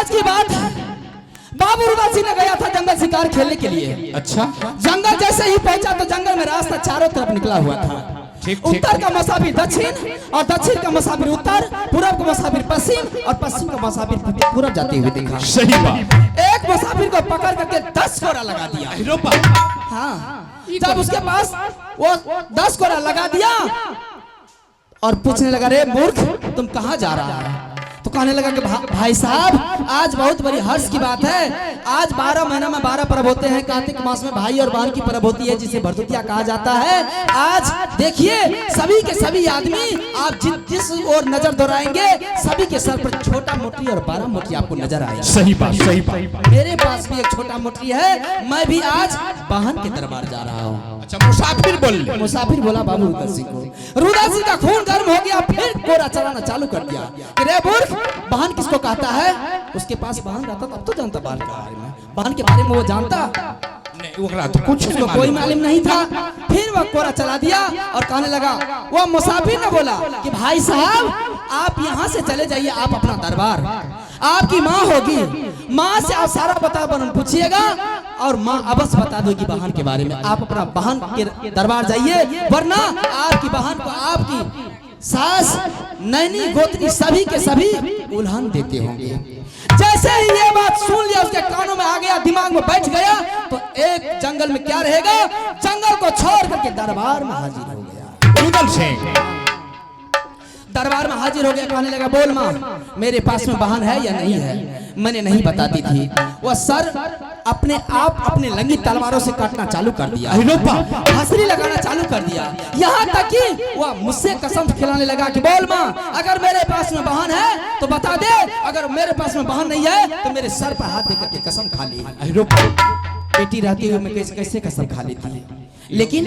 आज की बात बाबू रुदा सिंह ने गया था जंगल शिकार खेलने के लिए। अच्छा, जंगल जैसे ही पहुंचा तो जंगल में रास्ता चारों तरफ निकला हुआ था। उत्तर का मुसाफिर दक्षिण और दक्षिण का मुसाफिर उत्तर, पूरब का मुसाफिर पश्चिम और पश्चिम का मुसाफिर पूरब जाते हुए देखा। सही बात। एक मुसाफिर को पकड़ करके 10 कोड़ा लगा दिया। हाँ, जब उसके पास वो 10 कोड़ा लगा दिया और पूछने लगा, रे मूर्ख तुम कहाँ जा रहा है? तो कहने लगा कि भाई साहब आज बहुत बड़ी हर्ष की बात है। आज 12 महीना में 12 पर्व होते हैं। कार्तिक मास में भाई और बहन की पर्व होती है जिसे भरदुतिया कहा जाता है। आज देखिए सभी के सभी आदमी आप जिस ओर नजर दौड़ाएंगे सभी के सर पर छोटा मोटी और 12 मोटी आपको नजर आएगी। सही बात, सही बात। मेरे पास भी एक छोटा मोटी है, मैं भी आज बहन के दरबार जा रहा हूँ। अच्छा, मुसाफिर बोल, मुसाफिर बोला बाबू रुदा सिंह को। रुदा सिंह का खून गर्म हो गया, फिर कोड़ा चलाना चालू कर दिया। रे मूर्ख, बहन किसको कहता है? उसके पास बहन रहता तब तो जानता बहन के बारे में। बहन के बारे में वो जानता नहीं, तो कुछ उसको कोई मालूम नहीं था। फिर वह कोड़ा चला दिया और कहने लगा, वो मुसाफिर ने बोला कि भाई साहब आप यहाँ से चले जाइए, आप अपना दरबार, आपकी माँ होगी, माँ से आप सारा बता बन पूछिएगा और माँ अवश्य बता देगी बहन के बारे में। आप अपना बहन के दरबार जाइए, वरना आपकी बहन को आपकी सास नैनी गोतनी सभी के सभी उल्हान देते होंगे। जैसे ही ये बात सुन लिया उसके कानों में आ गया, दिमाग में बैठ गया, तो एक जंगल में क्या रहेगा, जंगल को छोड़ करके दरबार में हाजिर हो गया। रुदल सिंह दरबार में हाजिर हो गया, कहने लगा, बोल माँ मेरे पास में बहन है या नहीं है? मैंने नहीं बताती थी। वह सर अपने आप अपने लंगी तलवारों से काटना चालू कर दिया, हंसरी लगाना चालू कर दिया। यहाँ तक कि वह मुझसे कसम खिलाने लगा कि बोल माँ अगर मेरे पास में बहन है तो बता दे, अगर मेरे पास में बहन नहीं है तो मेरे सर पर हाथ देकर के कसम खा ली। बेटी रहती हुई मैं कैसे कसम खा लेती है, लेकिन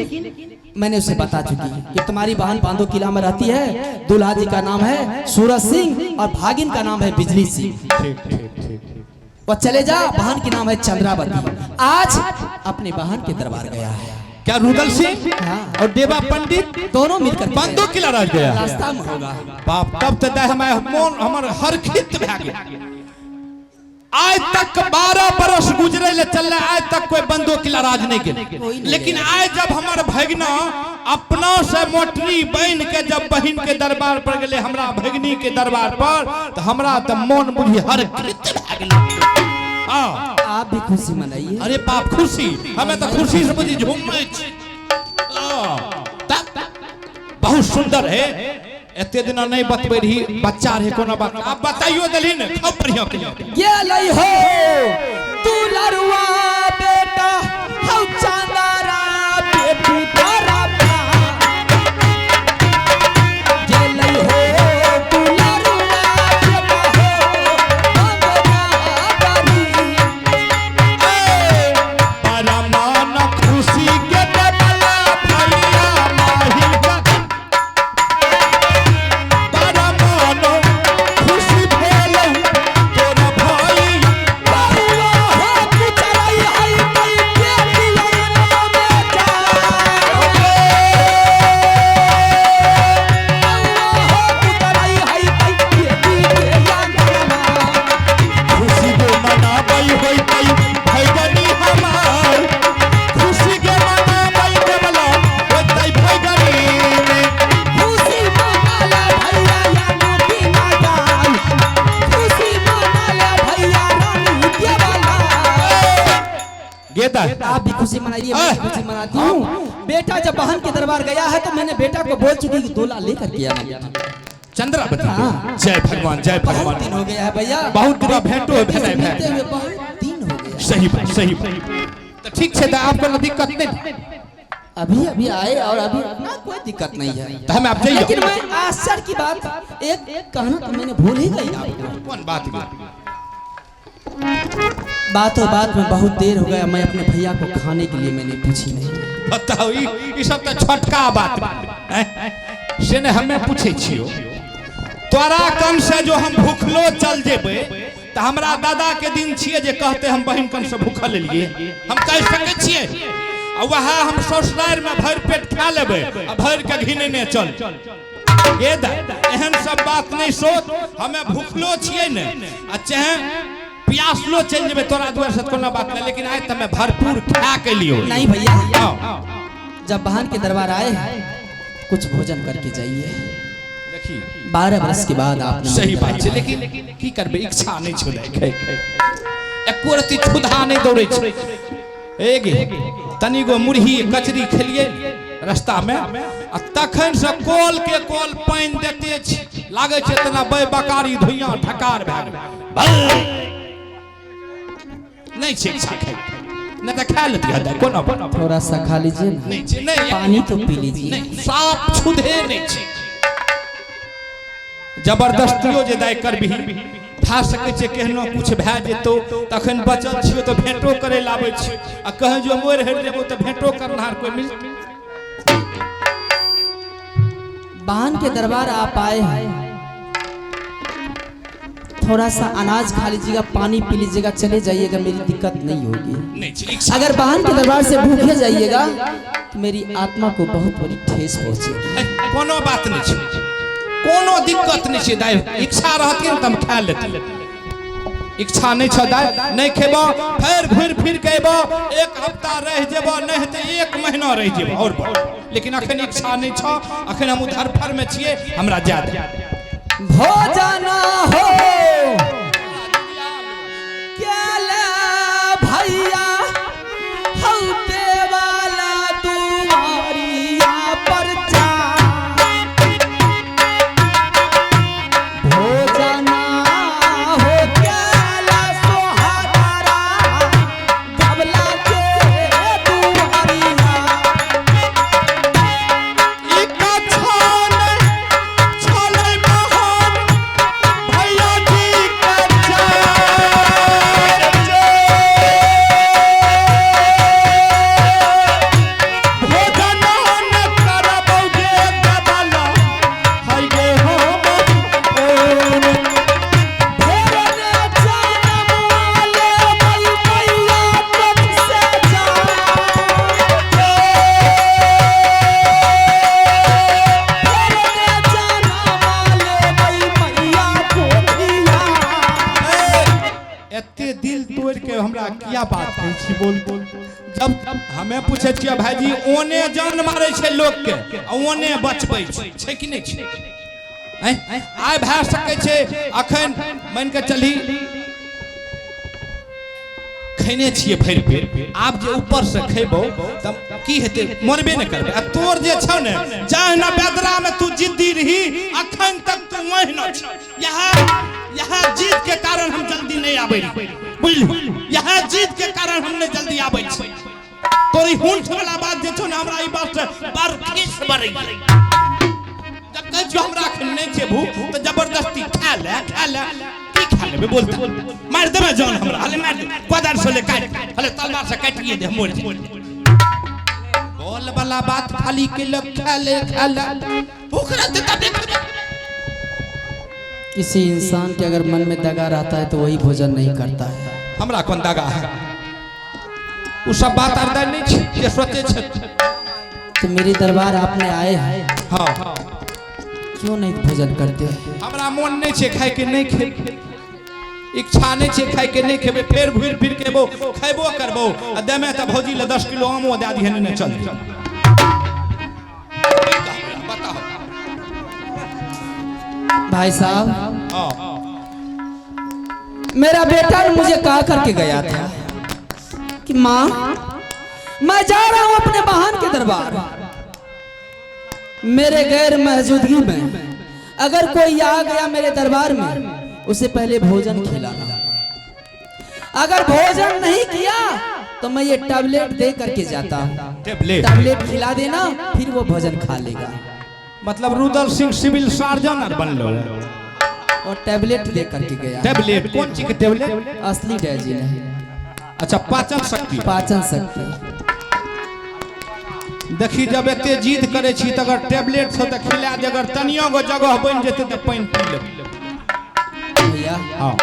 मैंने उसे बता चुकी कि तुम्हारी बहन बांधो किला में रहती है, दूल्हा जी का नाम है सूरज सिंह और भागिन का नाम है बिजली सिंह। वह चले जा, बहन की नाम है चंद्रावती। आज अपने बहन के दरबार गया है। क्या रुदल सिंह और देवा पंडित दोनों मिलकर बांधो किला राज गया? रास्ता में होगा बाप, तब तक हमार हर खित में आ गया। आज तक 12 बरस गुजरे ले चल रहा, आज तक कोई बंदो किला राज नहीं के। लेकिन आज जब हमारे भगना अपना से मोटरी बन के जब बहन के दरबार पर गए, हमरा भगनी के दरबार पर, तो हमरा तो मन बुझी हर आप भी खुशी मनाइए। अरे बाप खुशी, हमें तो खुशी से बुझी झूम बहुत सुंदर है। एते दिन नहीं बतबे रही, बच्चा रहे कोनो बात आप बताइयो दली ने खूब बढ़िया ये लई हो तू लरुआ बेटा हौ चांदारा बेटी तारा ये लई हो तू लरुआ बेटा हो परमान खुशी के बला भैया माही आप भी खुशी मनाइए, मैं भी खुशी मनाती हूँ। बेटा जब बहन के दरबार गया है तो मैंने बेटा को बोल चुकी कि दूल्हा लेकर के आना। चंद्रावती जय भगवान, जय भगवान। बहुत दिन हो गया है भैया, बहुत दिन भेंटो है, मिलते हुए बहुत दिन हो गया। सही बात, सही बात। तो ठीक है, आपको दिक्कत नहीं, अभी अभी आए और अभी कोई दिक्कत नहीं है, तो हमें आप जाइए। लेकिन मैं आश्चर्य की बात एक कहना तो मैंने भूल ही गई आपको। कौन बात? बातों बात में बहुत देर हो गया, मैं अपने भैया को खाने के लिए मैंने पूछी नहीं। बताओ ये सब तो छोटका बात से ने हमें पूछे छियो। तोरा कम से जो हम भूखलो चल जेबे तो हमरा दादा के दिन छिए जे कहते हम बहन कम से भूखल लिए, हम कह सके छिए। और वह हम ससुराल में भर पेट खा लेबे और भर के घिने ने चल ये एहन सब बात नहीं सोच। हमें भूखलो छिए ने, चाहे प्यासलो चल जेबे तोरा दुआर से कोनो बात नहीं, लेकिन आज तमे भरपूर खा के लियो। नहीं भैया, जब बहन के दरबार आए कुछ भोजन करके जाइए। देखी 12 वर्ष के बाद आपने सही बात है, लेकिन की करबे, इच्छा नहीं छोड़े एको रती क्षुधा नहीं दौड़े छै। एगे तनी गो मुरही कचरी खेलिए रास्ता में, आ तखन से कोल के कोल पानी देते छी, लागे छै तना बे बकारी धुइयां ढकार भए गेल। नहीं छै इच्छा खाए, न तो खा लेती है कोनो थोड़ा सा खा लीजिए। नहीं छै, नहीं पानी तो पी लीजिए। नहीं साफ छुधे नहीं छै, जबरदस्तियो जे दाय करबी खा सके छै, केहनो कुछ भए जेतो तखन बचल छियो तो भेंटो करे लाबै छी, आ कहे जो मोर हट जेबो तो भेंटो करनहार कोई मिल। बहन के दरबार आप आए हैं, थोड़ा सा अनाज खा लीजिएगा, पानी पी लीजिएगा, चले जाइएगा, मेरी दिक्कत नहीं होगी। नहीं, अगर बहन के दरबार से भूखे जाइएगा तो मेरी आत्मा को बहुत बड़ी ठेस पहुंचेगी। कोनो बात नहीं छै, कोनो दिक्कत नहीं छै दाय, इच्छा रहती न तम खा लेती। इच्छा नहीं छ दाय, नहीं खेबो फिर घुर फिर के एबो, एक हफ्ता रह जेबो, नहीं तो 1 महीना रह जेबो और बढ़। लेकिन अखन इच्छा नहीं छ, अखन हम उधर फर में छिए, हमरा ज्यादा भोजन हो केला भैया हौते वाला दुआरिया पर जा। भोजन हो केला सोहारा बबला के दुआरिया। इका छान छले महान भैया जी का भोजन न करबोगे दबाला हाय गे हम एते दिल तोड़ के हमरा किया बात कहै छी, बोल। जब हमें पूछे छियै भाईजी ओने जान मारे छै लोग के, ओने बचबै छै कि नहीं छै? आइ भए सकै छै अखन मान के चली खैने छियै भरि पेट, आब जे ऊपर से खैबो तब की हेतै, मरबे नहीं करबे। आ तोर जे छौ ने जहना बेदरा में तू जिद्दी रही, अखन तक तू वहीना छ। यहाँ जीत के कारण हम जल्दी नहीं आबै, बुझलू? यहाँ जीत के कारण हम नहीं जल्दी आबै छी। तोरी हुंठ वाला बात जे छौ ने हमरा ई बात से बड़ खीस बरै। जब कह जो हमरा अखन नहीं छै भूख तो जबरदस्ती खा ले की खा लेबे, बोल मार देबे जान हमरा, हले मार दे, कोदार से ले काट, हले तलवार से काटिए दे मोर। बोल वाला बात खाली के लोग खा ले भूख रहते तब देख। किसी इंसान के अगर मन में दगा रहता है तो वही भोजन नहीं करता है। हमरा कोन दगा है, वो सब बात अर्दा नहीं छै जे सोचे छै। तो मेरे दरबार आपने आए हैं, हां क्यों नहीं भोजन करते? हमरा मन नहीं छै खाए के, नहीं खे इच्छा नहीं छै खाए के, नहीं खेबे, फेर घुर फिर के एबो खैबो करबो, आ देमे त भौजी ले 10 किलो आमो दे दिहन ने चल। बताओ भाई साहब, मेरा बेटा मुझे कहा करके गया था कि माँ मैं जा रहा हूं अपने बहन के दरबार, मेरे गैर मौजूदगी में अगर कोई आ गया मेरे दरबार में उसे पहले भोजन खिलाना, अगर भोजन नहीं किया तो मैं ये टैबलेट दे करके जाता हूँ, टैबलेट खिला देना फिर वो भोजन खा लेगा। मतलब रुदल सिंह सिविल सर्जन बनलो और टैबलेट दे करके गया। टैबलेट कौन चीज के टैबलेट? असली डैजी नहीं। अच्छा पाचन शक्ति। पाचन शक्ति। देखी जब एते जिद करे छी त अगर टैबलेट से त खिला दे, अगर तनियो गो जगह बन जेते त पानी पी ले। भैया हां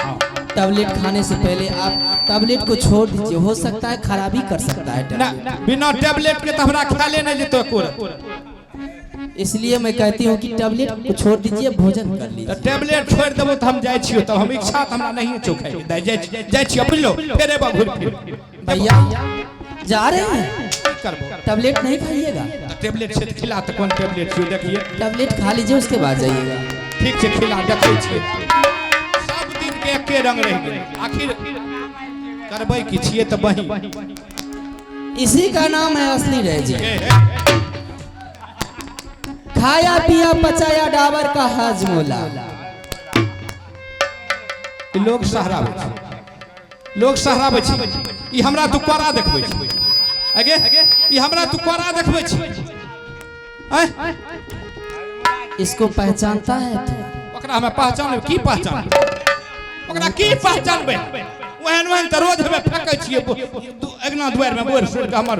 टैबलेट खाने से पहले आप टैबलेट को छोड़ दीजिए, हो सकता है खराबी कर सकता है ना, बिना टैबलेट के तो हमरा खा ले नहीं जेतो एको। इसलिए मैं कहती हूँ कि टैबलेट को छोड़ दीजिए, भोजन कर लीजिए। टैबलेट छोड़ देबो तो हम जाय छियो, तब हम इच्छा हमरा नहीं चोखे जाय छियो बुझलो, फेरे बा घुर फिर। भैया जा रहे हैं, करबो टैबलेट नहीं खाइएगा। टैबलेट से खिला तो कौन टैबलेट छियो देखिए, टैबलेट खा लीजिए उसके बाद जाइएगा। ठीक से खिला देखै छियै, सब दिन के एके रंग रह गेल, आखिर करबै की छियै त बही। इसी का नाम है असली रह। खाया पिया पचाया डाबर का हाजमोला। लोग सहराबै छै, लोग सहराबै छै। ई हमरा तू कोरा देखबै छै, आगे ई हमरा तू कोरा देखबै छै। इसको पहचानता है तू? ओकरा हमें पहचान की पहचान, ओकरा की पहचानबै? ओहन ओहन त रोज हमें फेकै छियै, अगना दुआर में बोर सुर के हमर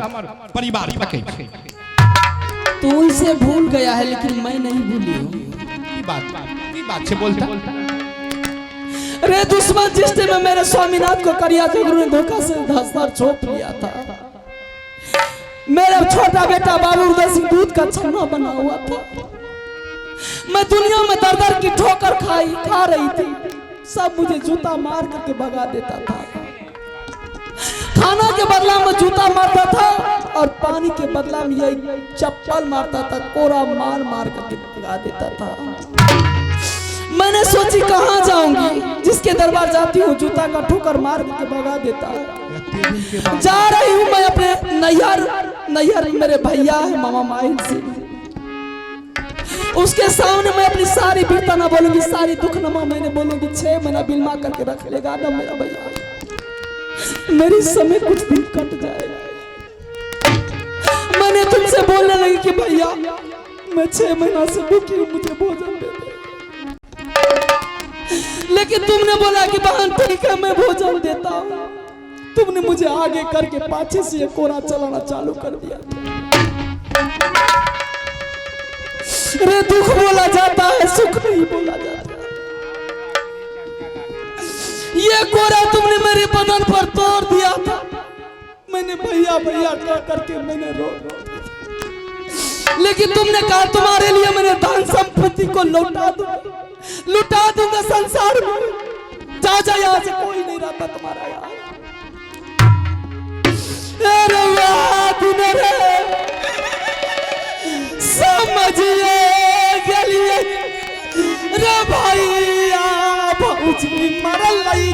परिवार फेकै छै। तू इसे भूल गया है लेकिन मैं नहीं भूली हूँ। की बात से बोलता? रे दुश्मन, जिस दिन में मेरे स्वामीनाथ को करिया झगड़ू ने धोखा से धसर छोप लिया था, मेरा छोटा बेटा बाबू उदय सिंह दूध का छन्ना बना हुआ था। मैं दुनिया में दर दर की ठोकर खा रही थी, सब मुझे जूता मार करके भगा देता था। खाना के बदला में जूता मारता था और पानी के बदला में यही चप्पल मारता था, कोरा मार मार करके भगा देता था। मैंने सोची कहाँ जाऊंगी, जिसके दरबार जाती हूँ जूता का ठोकर मार करके भगा देता है। जा रही हूँ मैं अपने नैहर मेरे भैया है मामा माहिल सिंह, उसके सामने मैं अपनी सारी बीता ना बोलूंगी, सारी दुखनमा मैंने बोलूंगी। 6 महीना बिलमा करके रख लेगा ना मेरा भैया, मेरी समय कुछ दिन कट जाएगा। मैंने तुमसे बोलने लगी कि भैया मैं 6 महीना से भूखी हूँ, मुझे भोजन दे दे। लेकिन तुमने बोला कि बहन ठीक है मैं भोजन देता हूँ। तुमने मुझे आगे करके पाछे से ये कोरा चलाना चालू कर दिया। रे दुख बोला जाता है, सुख नहीं बोला जाता। ये कोरा तुमने मेरे बदन पर तोड़ दिया था। मैंने भैया भैया कह करके मैंने रो लेकिन तुमने कहा तुम्हारे लिए मैंने धन संपत्ति को लुटा दूंगा संसार में। जा यहाँ से, कोई नहीं रहता तुम्हारा यहाँ। समझिए गलिए रे भैया भौजी मरल लई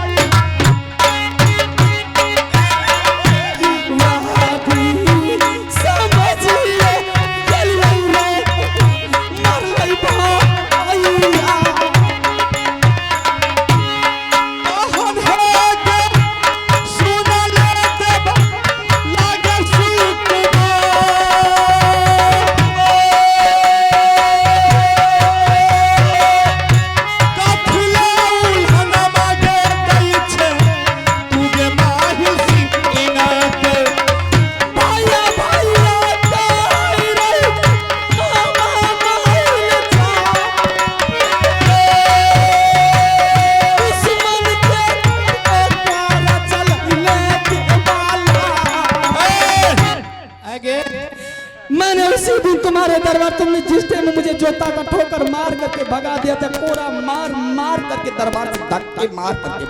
तुम्हारे दरबार तुमने जिस टाइम में मुझे जोता का ठोकर मार करके भगा दिया था, कोरा मार मार करके दरबार से धक्के मार करके।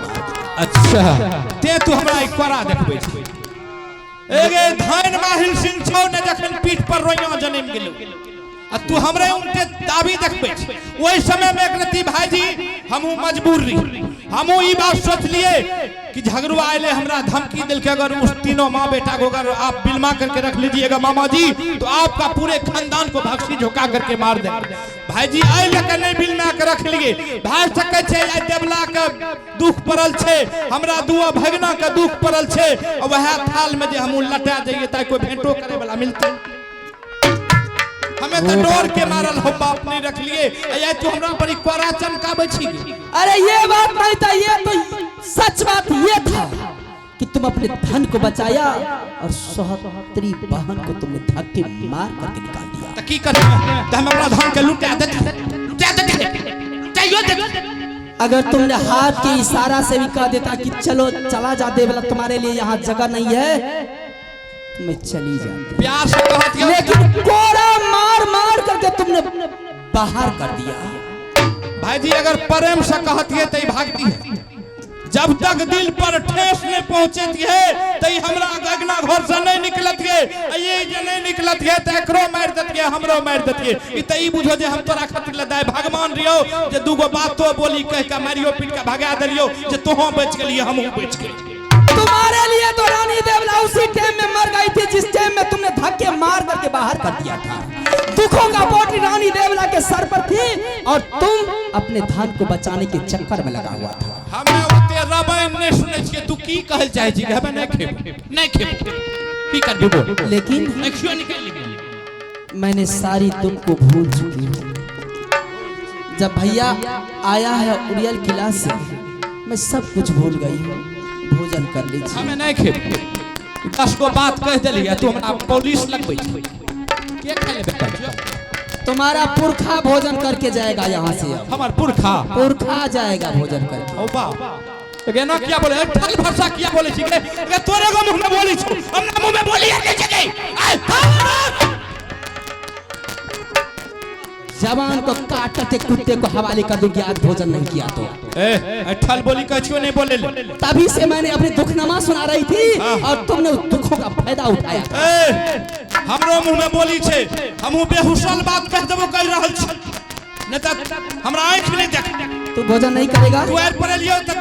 अच्छा ते तू हमरा एक कोरा देखबै छै। एगे धन माहिल सिंह छौ ने जखन पीठ पर रोइया जन्म गेलौ आ तू हमरे उनके दाबी देखबै छै। ओइ समय में एकरती भाईजी हमहु मजबूर रही, हमहु ई बात सोच लिए कि झगड़ुआ आइले हमरा धमकी दिल के अगर उस तीनों माँ बेटा को अगर आप बिलमा करके रख लीजिएगा मामा जी तो आपका पूरे खानदान को भक्सी झोंका करके मार देंगे। भाईजी आई लेकर नहीं बिलमा के रख लिए, भाई सके छे आई देवला का दुख पड़ल छे, हमरा दुआ भगना का दुख पड़ल छे और वह थाल में जे हम लटा जाइए ताकि कोई भेंटो करे वाला मिलते। हमें तो डोर के मारल हो बाप नहीं रख लिए, ये तो हमरा पर एक कोरा चमकाबै छी। अरे ये बात नहीं था, ये तो सच बात ये था कि तुम अपने धन को बचाया और सोहतरी बहन को तुमने धक्के मार करके निकाल दिया। तो की करे त हम अपना धन के लुटा दे चाहिए दे। अगर तुमने हाथ के इशारा से भी कह देता कि चलो चला जा देवला तुम्हारे लिए यहाँ जगह नहीं है, मैं चली जाती। प्यार से कहत, लेकिन कोरा मार मार कर करके तुमने बाहर कर दिया। भाई जी अगर प्रेम से कहती है तो भागती है, जब तक दिल पर ठेस नहीं पहुंचती है तो हमरा अगना घर से नहीं निकलती है, ये जे नहीं निकलती है तो एकरो मार देती है, हमरो मार देती है। ई त ई बुझो जे हम तोरा खातिर लदाय भगवान रियो जे दूगो बात तो बोली कह के मारियो पीट के भगा देलियो जे तोहो बच गेलिए हमहू बच गेलिए। तुम्हारे लिए तो रानी देवला उसी टाइम में मर गई थी जिस टाइम में तुमने धक्के मार करके बाहर कर दिया था। दुखों का बोझ रानी देवला के सर पर थी और तुम अपने धन को बचाने के चक्कर में लगा हुआ था। हमें ओते रामायण नहीं सुनै छियै, तू की कहल चाहे छी? हमें नहीं खेब की कर देबो, लेकिन एक्शन निकाल ली। मैंने सारी तुमको भूल चुकी हूँ। जब भैया आया है उड़ियल किला से मैं सब कुछ भूल गई हूँ। भोजन कर लीजिए। हमें नहीं खेब, 10 गो बात कह दिलिए तू हमरा पुलिस लगबै छी। के खेले बेटा? तुम्हारा पुरखा भोजन करके जाएगा यहाँ से। हमार पुरखा जाएगा भोजन करके। ओ बा एना क्या बोले? ठल भाषा क्या बोले छी के तोरे को मुंह में बोली छु, हमरा मुंह में बोली है के जवान को काटते कुत्ते को हवाले कर दूंगी आज भोजन नहीं किया तो। ठल बोली कछो नहीं बोले। तभी से मैंने अपनी दुखनमा सुना रही थी और तुमने उस दुखों का फायदा उठाया। हमरो मुंह में बोली छे, हमहू बेहुसल बात कह देबो कह रहल छी, न त हमरा आंख नहीं देख। तू भोजन नहीं करेगा? तू एर पर लियो त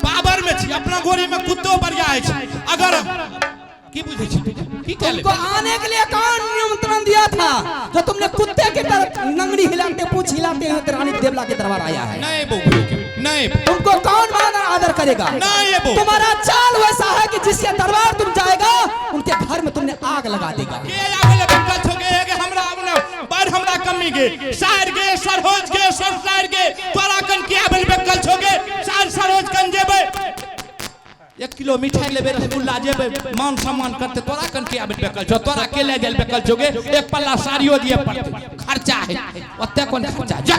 पावर में छी, अपना गोरी में कुत्तो बढ़िया है छी। अगर की बुझे छी की कहले? तुमको आने के लिए कौन निमंत्रण दिया था जो तुमने कुत्ते की तरह नंगड़ी हिलाते पूंछ हिलाते हुए रानी देवला के दरबार आया है? नहीं बहू नहीं। तुमको कौन मान आदर करेगा? नहीं बहू। तुम्हारा चाल वैसा है कि जिसके दरबार तुम जाएगा उनके घर में तुमने आग लगा देगा। के आगले बंका छोगे है कि हमरा बार हमरा कमी गे शायर गे सरहोज गे सरसार गे तोरा कन के आबल बंकल छोगे शायर सरहोज कन जेबे 1 किलो मिठाई लेबे रसगुल्ला जेबे मान सम्मान करते तोरा कन के आबल बंकल छो तोरा के ले गेल बंकल छोगे 1 पल्ला साड़ियो दिए पड़ते खर्चा है ओते कौन खर्चा जा।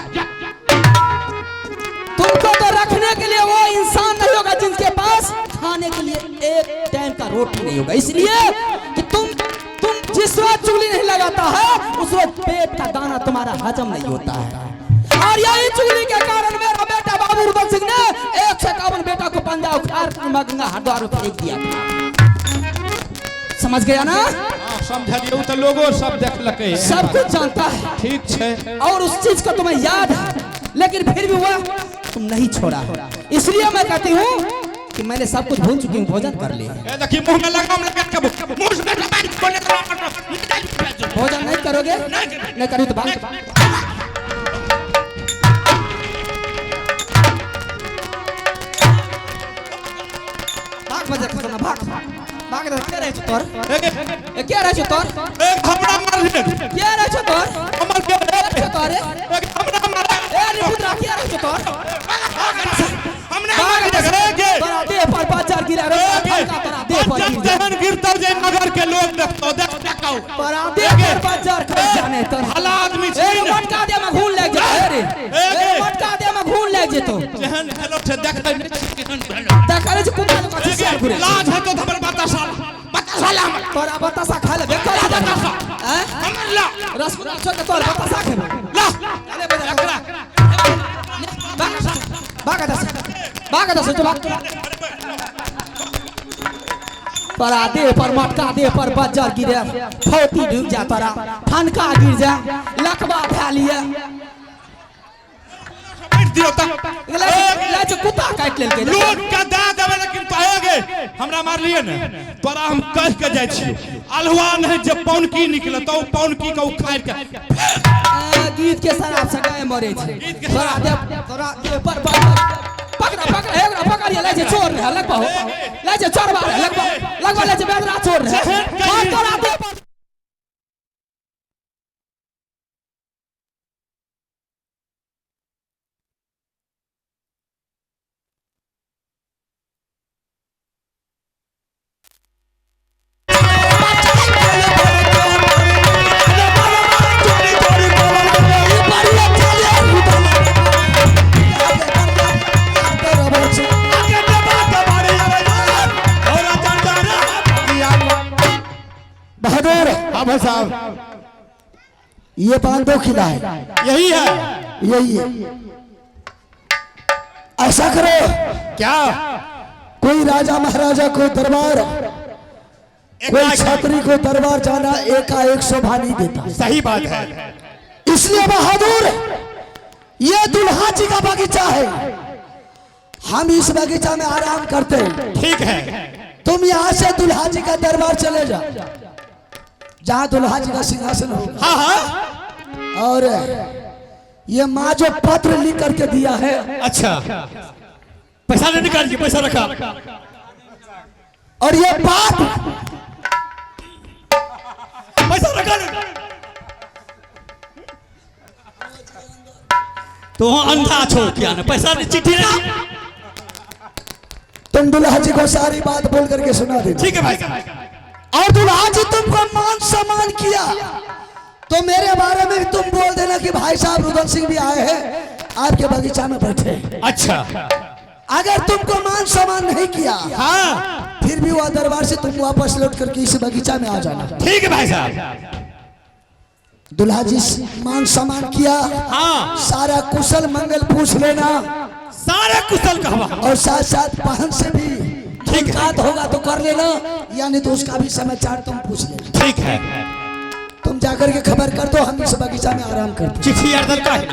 तुमको तो रखने के लिए वो इंसान नहीं होगा जिनके पास खाने के लिए एक टाइम का रोटी नहीं होगा, इसलिए कि तुम जिस वक्त चुगली नहीं लगाता है उस वक्त पेट का दाना तुम्हारा हजम नहीं होता है। और यही चुगली के कारण मेरा बेटा बाबू रुदल सिंह ने 151 बेटा को पंजा उखाड़ गंगा हरिद्वार फेंक दिया था। समझ गया ना? समझलियो तो लोगों सब देखलकै, सब कुछ जानता है। ठीक छे और उस चीज का तुम्हें याद है, लेकिन फिर भी वह तुम नहीं छोड़ा। इसलिए मैं कहती हूँ कि मैंने सब कुछ भूल चुकी हूँ। भोजन कर ले। देखिए मुंह में लगाम लगा के मुंह से लगाम खोले तो भोजन नहीं करोगे? नहीं करूँ तो भाग। भाग क्या रहे छो तोर? क्या रहे छो तोर? हमरा मार ले। क्या रहे छो तोर? हमर के छो तोरे? हमरा मार। ए निपुत्रा क्या रहे छो तोर? हमने मार के तोरा देह पर बाजार गिरा रे तोरा देह पर गिर जहन गिरतो जे नगर के लोग देखतो देखौ तोरा देह पर बाजार कर जाने तो हला आदमी ए मटका दे में घून लग जा रे। ए मटका दे में घून लग जेतो। जहन हेलो से देख करे जे कुत्ता का सियार घुरे लाज है तो हमर बतासा तोरा बतासा खा ले बेकर बतासा हैं? हमर ला रसगुल्ला छोड़ के तोरा बतासा खेबे ला अरे बजा भाग दस जो भाग तोरा देह पर मटका देह पर बज्जर गिरे फौती ढुक जा तोरा ठनका गिर जा लकवा फैलिए दियो त ले जो कुत्ता काट लेलके लोग का दा देबे लेकिन पाएगे हमरा मार लिए ने तोरा हम कह के जाय छी अलहुआ नहीं जब पौनकी निकलतो पौनकी के उखाड़ के गीत के शराब से गाय मरे छै तोरा दे पर पकड़ ले जे चोर रहे लगबा ले जे चोरबा लगबा ले जे बेदरा चोर रहे तोरा दे पर ये बांधो किला है, यही है। यही है। ऐसा करो, क्या? कोई राजा महाराजा को दरबार, कोई छात्री को दरबार जाना एकाएक शोभा नहीं देता। सही बात है। इसलिए बहादुर, ये दुल्हा जी का बगीचा है, हम इस बगीचा में आराम करते हैं। ठीक है। तुम यहाँ से दुल्हा जी का दरबार चले जाओ, जहाँ दुल्हा जी का सिंहासन हो। हाँ हाँ। और ये माँ जो पत्र लिख करके दिया है, अच्छा, पैसा नहीं निकालिए, पैसा रखा। और ये बात पैसा रखा तो अंधा छोड़ के आना, पैसा नहीं, चिट्ठी नहीं। तुम दुल्हा जी को सारी बात बोल करके सुना दे। ठीक है भाई। और दुल्हा जी तुमको मान सम्मान किया तो मेरे बारे में भी तुम बोल देना कि भाई साहब रुदन सिंह भी आए हैं, आपके बगीचा में बैठे। अच्छा। अगर तुमको मान सम्मान नहीं किया, हाँ, फिर भी वह दरबार से तुम वापस लौट करके इस बगीचा में आ जाना। ठीक है भाई साहब। दुल्हा जी मान सम्मान किया, हाँ, सारा कुशल मंगल पूछ लेना, सारा कुशल कहवा, और साथ साथ बहन से भी मुलाकात होगा तो कर लेना, यानी तो उसका भी समाचार तुम पूछ लेना। ठीक है। तुम जाकर के खबर कर दो, हम इस बगीचा में आराम करते। चिट्ठी यार दल का है।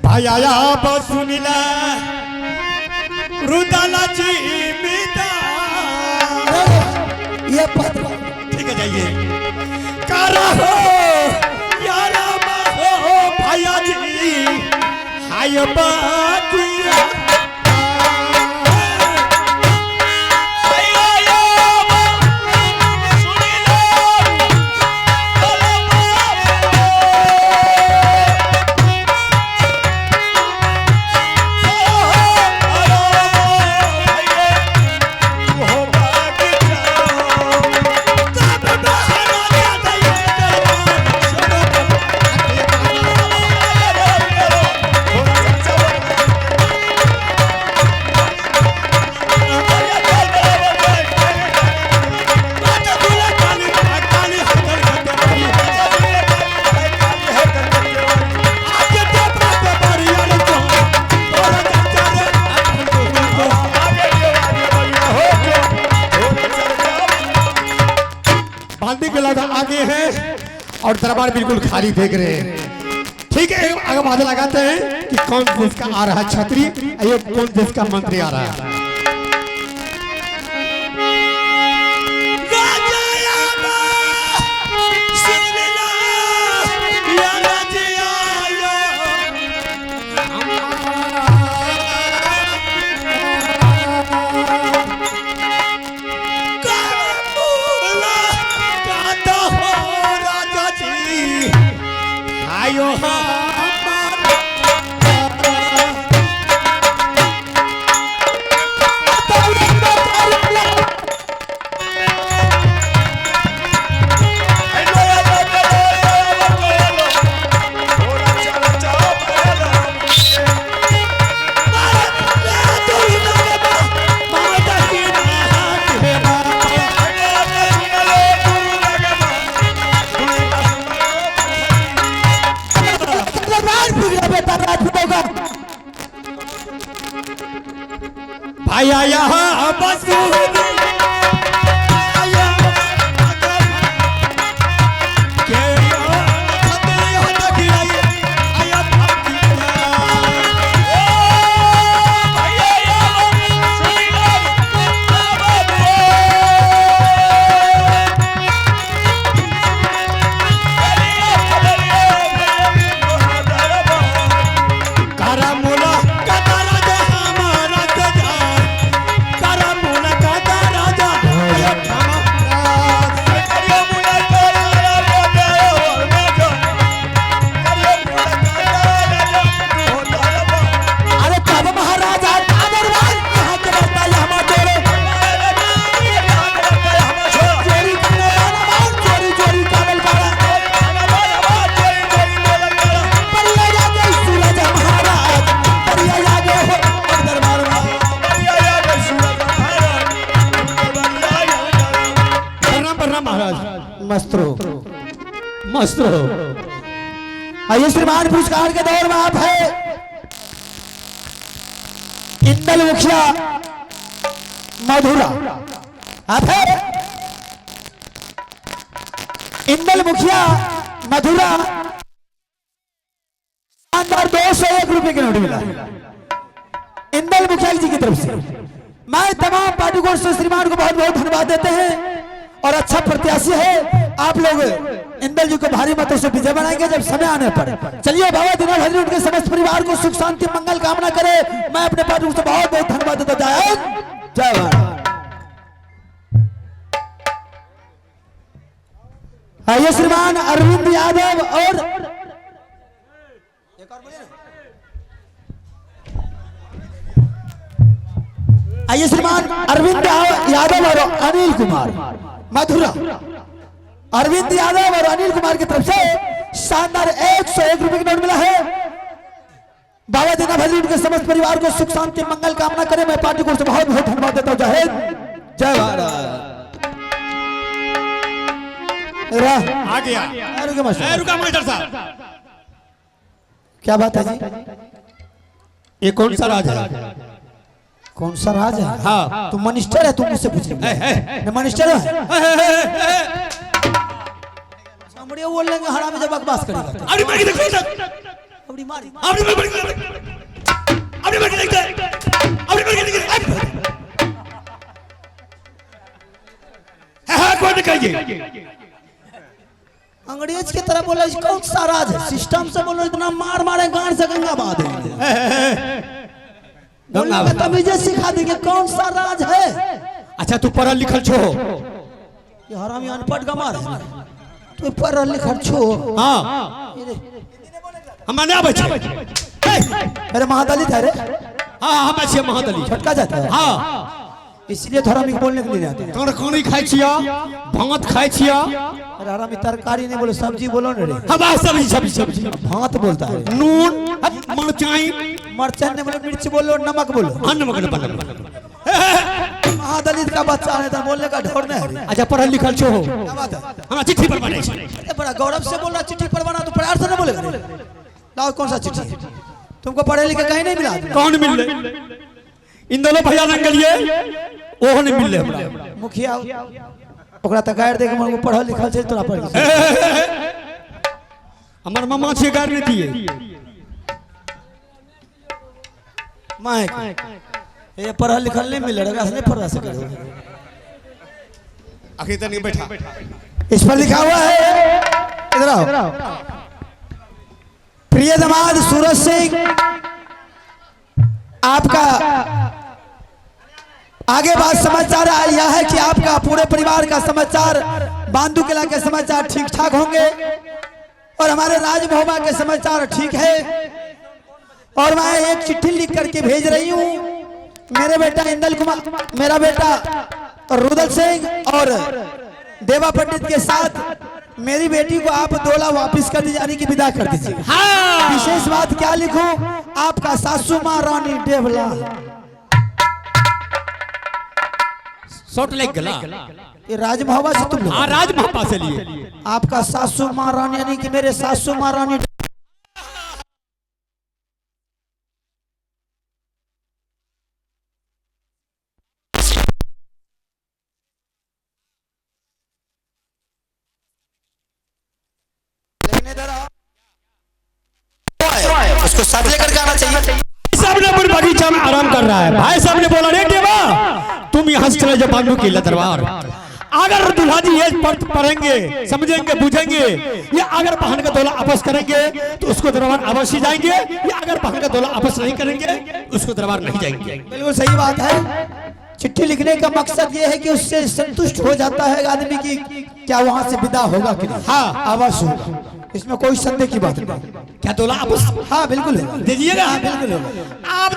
भाई आया बस सुनिला रुदला जी मिता। ये पत्र ठीक है, जाइए। करा हो यारा हो भैया जी, हाय बातिया आगे है और दरबार बिल्कुल खाली देख रहे हैं। ठीक है, आगे बादल लगाते हैं कि कौन देश का आ रहा है छत्री, ये कौन देश का मंत्री आ रहा है। भाई आया बस Karamola, Katara, मस्त रहो, मस्त रहो। आइए श्रीमान, पुरस्कार के दौर में आप है इंदल मुखिया मधुरा, आप है इंदल मुखिया मधुरा। शानदार 201 रुपए के नोट मिला इंदल मुखिया जी की तरफ से। मैं तमाम पार्टी से श्रीमान को बहुत बहुत धन्यवाद देते हैं और अच्छा प्रत्याशी है। आप लोग इंदल जी को भारी मतों से विजय बनाएंगे जब समय आने पर। चलिए, बाबा दीनानाथ हरि उनके समस्त परिवार को सुख शांति मंगल कामना करे। मैं अपने पार्टी से बहुत बहुत धन्यवाद देता हूं। जय हिंद, जय भारत। आइए श्रीमान अरविंद यादव और आइए श्रीमान अरविंद यादव और अनिल कुमार मधुरा। अरविंद यादव और अनिल कुमार की तरफ से शानदार 101 रुपए की नोट मिला है। बाबा दीनानाथ हरि उनके समस्त परिवार को सुख शांति मंगल कामना करें। मैं पार्टी को बहुत बहुत धन्यवाद देता हूं। जय हिंद, जय भारत। आ गया। रुका मास्टर साहब, क्या बात है जी? ये कौन सा राज है? कौन सा राज है? हाँ, तुम मनिस्टर है, तुम मुझसे पूछ रहे हो। मनिस्टर है, सामने बोल लेंगे हरामी जब बकवास करेगा। अरे मैं देखो अपनी मारी, अरे मैं कौन कहिए अंग्रेज की तरह बोला कौन सा राज है? सिस्टम से बोलो, इतना मार मारे गांड से गंगा बहा देंगे। बोलने में तमीज़े सिखा देंगे कौन सा राज है। अच्छा, तू पढ़ल लिखल छो? ये हरामी अनपढ़ गमार है। तू पढ़ल लिखल छो? हाँ, हम ना बचे। मेरे महादलित है रे। हाँ, हम अच्छे महादलित। छटका जाता है। हाँ, इसलिए थोड़ा मिक बोलने के लिए आते हैं। तरकारी खाई छिया, भात खाई छिया। अरे हरामी तरकारी नहीं बोलो, सब्जी बोलो ना रे। हवा सब्जी सब्जी सब्जी भात बोलता है। नून मरचाई, मरचाई नहीं बोलो, मिर्च बोलो, नमक बोलो। नमक न बना। महादलित का बच्चा है तो बोलने का ढोर नहीं है। अच्छा, पढ़ल लिखल छो? क्या बात है? हम चिट्ठी पर बने। बड़ा गौरव से बोल रहा, चिट्ठी पर बना तो प्यार से ना बोलेगा। लाओ, कौन सा चिट्ठी? तुमको पढ़े लिखे कहीं नहीं मिला? कौन मिल रहे? इन दोनों भैया रंगलिए ओहो नहीं मिल रहे। मुखिया ओकरा तक गाड़ दे के मन को पढ़ल लिखल छै, तोरा पढ़। हमर मामा छे गाड़ नहीं दिए। मैं ये पढ़ल लिखल नहीं मिल रहा, नहीं पढ़ सके। आखिर तक नहीं बैठा। इस पर लिखा हुआ है, इधर आओ। प्रिय दामाद सूरज सिंह, आपका आगे बात समाचार यह है कि आपका पूरे परिवार का समाचार, बांदू किला के समाचार ठीक ठाक होंगे और हमारे राजमहोबा के समाचार ठीक है। और मैं एक चिट्ठी लिख करके भेज रही हूँ। मेरे बेटा इंदल कुमार, मेरा बेटा रुदल सिंह और देवा पंडित के साथ मेरी बेटी को आप डोला वापस कर दीजिए, यानी कि विदा कर दीजिए। हाँ। विशेष बात क्या लिखूं? आपका सासू माँ रानी देवला। शॉर्ट लग गला। ये राजमहोबा से तुम लोग? हाँ, राजमहोबा से लिए। आपका सासू माँ रानी, यानी कि मेरे सासू माँ रानी। उसको साथ लेकर आना चाहिए। साहब ने अपने बगीचा में आराम कर रहा है। भाई साहब ने बोला, रे देवा तुम यहाँ से चले जाओ बांधू किला दरबार। अगर दूल्हा जी ये पढ़ेंगे, समझेंगे, बुझेंगे, या अगर बहन का दौला आपस करेंगे तो उसको दरबार अवश्य जाएंगे, या अगर बहन का दौला आपस नहीं करेंगे उसको दरबार नहीं जाएंगे। बिल्कुल सही बात है। चिट्ठी लिखने का मकसद ये है कि उससे संतुष्ट हो जाता है आदमी की क्या वहां से विदा होगा कि नहीं। हाँ, अवश्य होगा, इसमें कोई संदेह की बात नहीं। क्या दौला आपस? हाँ बिल्कुल दीजिएगा। बिल्कुल। आप